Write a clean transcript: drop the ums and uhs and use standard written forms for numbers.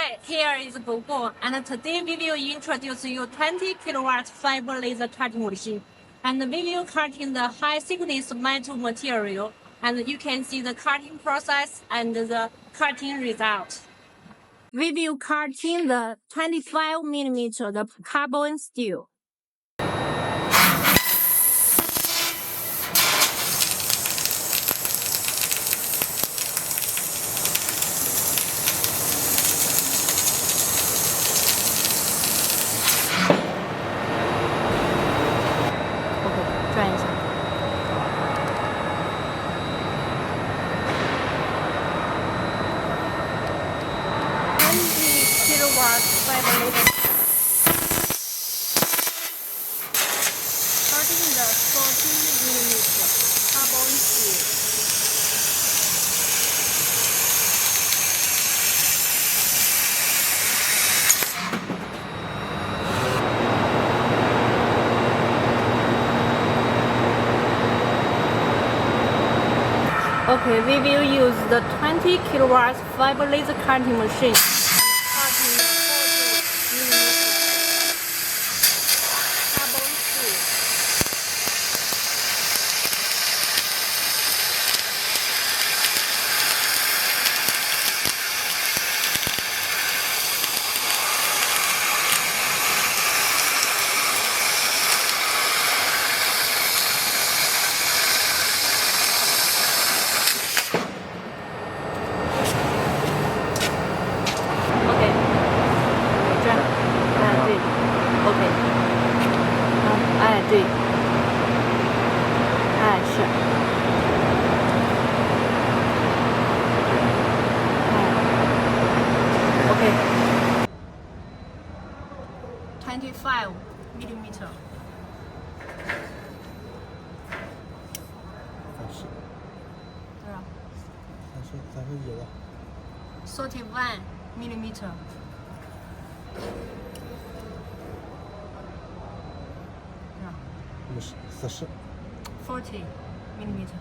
Hi, here is BOGONG, and today we will introduce you 20 kilowatt fiber laser cutting machine. And we will cut in the high thickness metal material, and you can see the cutting process and the cutting result. We will cut in the 25 millimeter the carbon steel. Kilowatt fiber laser. Cutting the 40 millimeter carbon steel. Okay, we will use the 20 kilowatt fiber laser cutting machine. Cutting 40 millimeter carbon steel. OK，对，是，OK， 25 millimeter。多少31了。31 millimeter。40 40 millimeter。